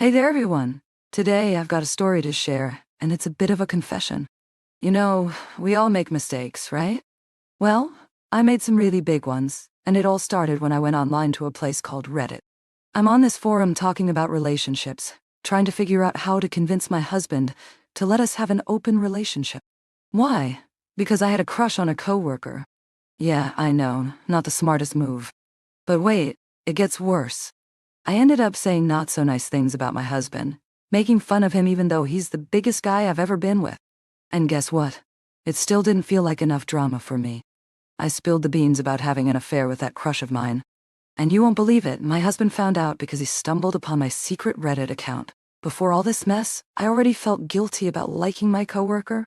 Hey there, everyone. Today I've got a story to share, and it's a bit of a confession. You know, we all make mistakes, right? Well, I made some really big ones, and it all started when I went online to a place called Reddit. I'm on this forum talking about relationships, trying to figure out how to convince my husband to let us have an open relationship. Why? Because I had a crush on a coworker. Yeah, I know, not the smartest move. But wait, it gets worse. I ended up saying not so nice things about my husband, making fun of him even though he's the biggest guy I've ever been with. And guess what? It still didn't feel like enough drama for me. I spilled the beans about having an affair with that crush of mine. And you won't believe it, my husband found out because he stumbled upon my secret Reddit account. Before all this mess, I already felt guilty about liking my coworker.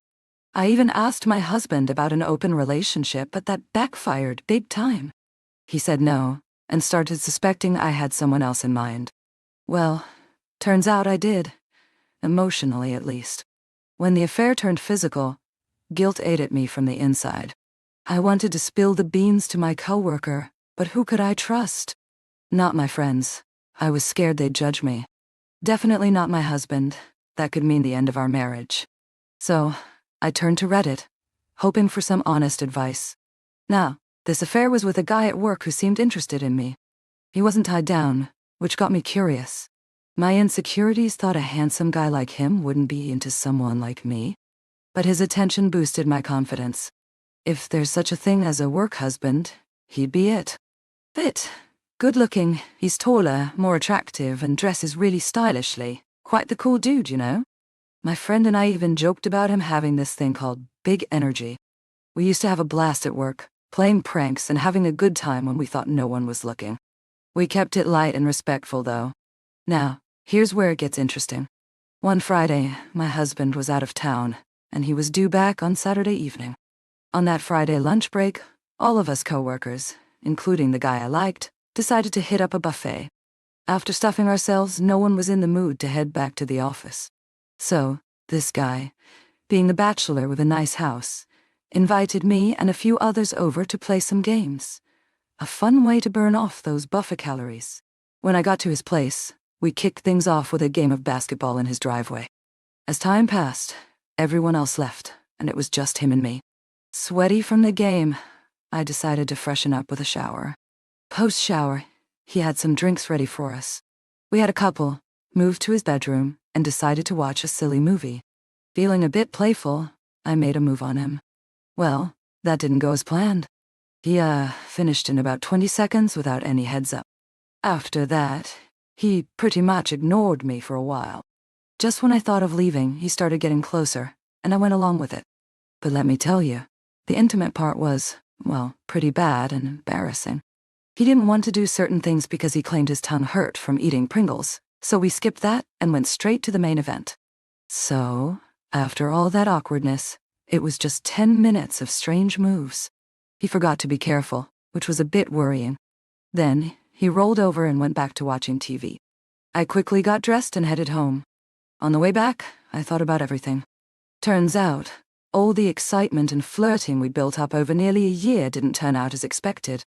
I even asked my husband about an open relationship, but that backfired big time. He said no, and started suspecting I had someone else in mind. Well, turns out I did. Emotionally, at least. When the affair turned physical, guilt ate at me from the inside. I wanted to spill the beans to my coworker, but who could I trust? Not my friends. I was scared they'd judge me. Definitely not my husband. That could mean the end of our marriage. So, I turned to Reddit, hoping for some honest advice. Now, this affair was with a guy at work who seemed interested in me. He wasn't tied down, which got me curious. My insecurities thought a handsome guy like him wouldn't be into someone like me. But his attention boosted my confidence. If there's such a thing as a work husband, he'd be it. Fit, good-looking, he's taller, more attractive, and dresses really stylishly. Quite the cool dude, you know? My friend and I even joked about him having this thing called big energy. We used to have a blast at work, playing pranks and having a good time when we thought no one was looking. We kept it light and respectful, though. Now, here's where it gets interesting. One Friday, my husband was out of town, and he was due back on Saturday evening. On that Friday lunch break, all of us coworkers, including the guy I liked, decided to hit up a buffet. After stuffing ourselves, no one was in the mood to head back to the office. So, this guy, being the bachelor with a nice house, invited me and a few others over to play some games. A fun way to burn off those buffer calories. When I got to his place, we kicked things off with a game of basketball in his driveway. As time passed, everyone else left, and it was just him and me. Sweaty from the game, I decided to freshen up with a shower. Post-shower, he had some drinks ready for us. We had a couple, moved to his bedroom, and decided to watch a silly movie. Feeling a bit playful, I made a move on him. Well, that didn't go as planned. He, finished in about 20 seconds without any heads up. After that, he pretty much ignored me for a while. Just when I thought of leaving, he started getting closer, and I went along with it. But let me tell you, the intimate part was, well, pretty bad and embarrassing. He didn't want to do certain things because he claimed his tongue hurt from eating Pringles, so we skipped that and went straight to the main event. So, after all that awkwardness, it was just 10 minutes of strange moves. He forgot to be careful, which was a bit worrying. Then, he rolled over and went back to watching TV. I quickly got dressed and headed home. On the way back, I thought about everything. Turns out, all the excitement and flirting we built up over nearly a year didn't turn out as expected.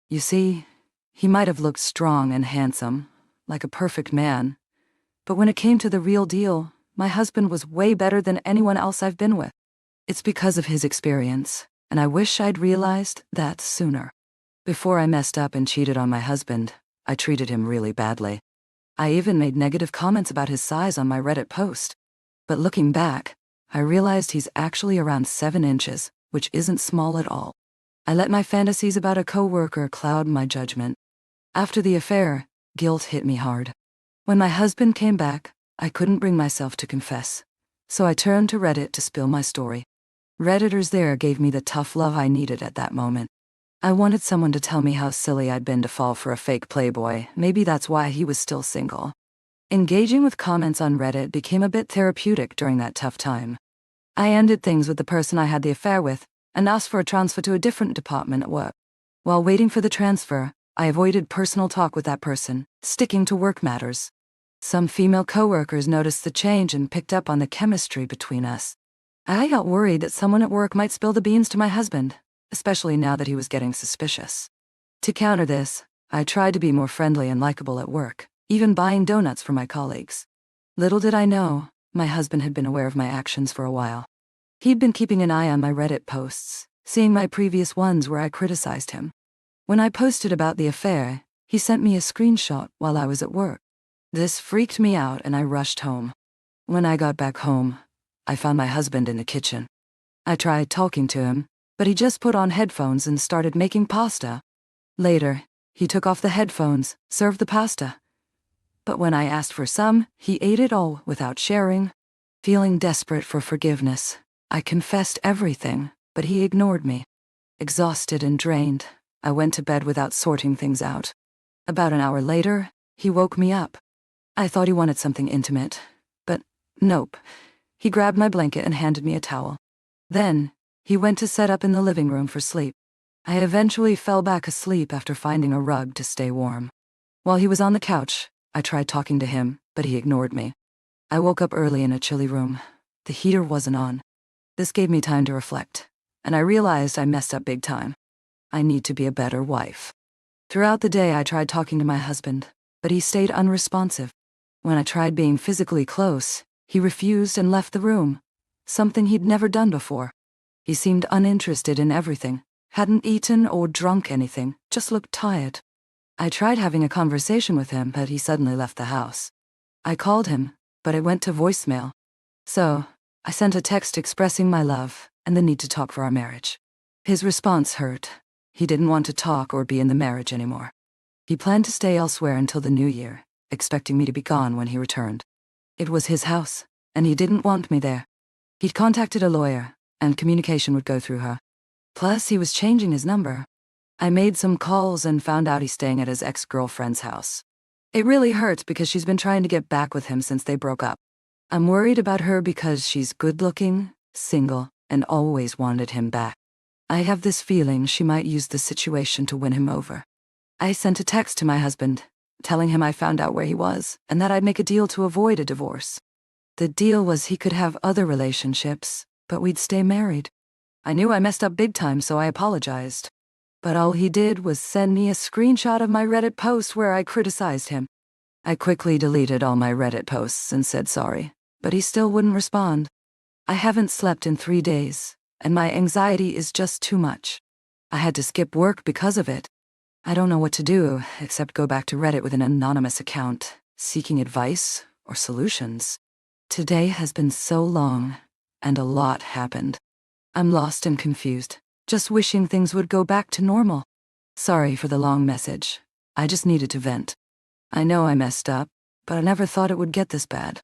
You see, he might have looked strong and handsome, like a perfect man. But when it came to the real deal, my husband was way better than anyone else I've been with. It's because of his experience, and I wish I'd realized that sooner. Before I messed up and cheated on my husband, I treated him really badly. I even made negative comments about his size on my Reddit post. But looking back, I realized he's actually around 7 inches, which isn't small at all. I let my fantasies about a coworker cloud my judgment. After the affair, guilt hit me hard. When my husband came back, I couldn't bring myself to confess. So I turned to Reddit to spill my story. Redditors there gave me the tough love I needed at that moment. I wanted someone to tell me how silly I'd been to fall for a fake playboy. Maybe that's why he was still single. Engaging with comments on Reddit became a bit therapeutic during that tough time. I ended things with the person I had the affair with and asked for a transfer to a different department at work. While waiting for the transfer, I avoided personal talk with that person, sticking to work matters. Some female coworkers noticed the change and picked up on the chemistry between us. I got worried that someone at work might spill the beans to my husband, especially now that he was getting suspicious. To counter this, I tried to be more friendly and likable at work, even buying donuts for my colleagues. Little did I know, my husband had been aware of my actions for a while. He'd been keeping an eye on my Reddit posts, seeing my previous ones where I criticized him. When I posted about the affair, he sent me a screenshot while I was at work. This freaked me out and I rushed home. When I got back home, I found my husband in the kitchen. I tried talking to him, but he just put on headphones and started making pasta. Later, he took off the headphones, served the pasta. But when I asked for some, he ate it all without sharing. Feeling desperate for forgiveness, I confessed everything, but he ignored me. Exhausted and drained, I went to bed without sorting things out. About an hour later, he woke me up. I thought he wanted something intimate, but nope. He grabbed my blanket and handed me a towel. Then, he went to set up in the living room for sleep. I eventually fell back asleep after finding a rug to stay warm. While he was on the couch, I tried talking to him, but he ignored me. I woke up early in a chilly room. The heater wasn't on. This gave me time to reflect, and I realized I messed up big time. I need to be a better wife. Throughout the day, I tried talking to my husband, but he stayed unresponsive. When I tried being physically close, he refused and left the room, something he'd never done before. He seemed uninterested in everything, hadn't eaten or drunk anything, just looked tired. I tried having a conversation with him, but he suddenly left the house. I called him, but it went to voicemail. So, I sent a text expressing my love and the need to talk for our marriage. His response hurt. He didn't want to talk or be in the marriage anymore. He planned to stay elsewhere until the new year, expecting me to be gone when he returned. It was his house, and he didn't want me there. He'd contacted a lawyer, and communication would go through her. Plus, he was changing his number. I made some calls and found out he's staying at his ex-girlfriend's house. It really hurts because she's been trying to get back with him since they broke up. I'm worried about her because she's good-looking, single, and always wanted him back. I have this feeling she might use the situation to win him over. I sent a text to my husband, telling him I found out where he was and that I'd make a deal to avoid a divorce. The deal was he could have other relationships, but we'd stay married. I knew I messed up big time, so I apologized. But all he did was send me a screenshot of my Reddit post where I criticized him. I quickly deleted all my Reddit posts and said sorry, but he still wouldn't respond. I haven't slept in 3 days, and my anxiety is just too much. I had to skip work because of it. I don't know what to do except go back to Reddit with an anonymous account, seeking advice or solutions. Today has been so long, and a lot happened. I'm lost and confused, just wishing things would go back to normal. Sorry for the long message. I just needed to vent. I know I messed up, but I never thought it would get this bad.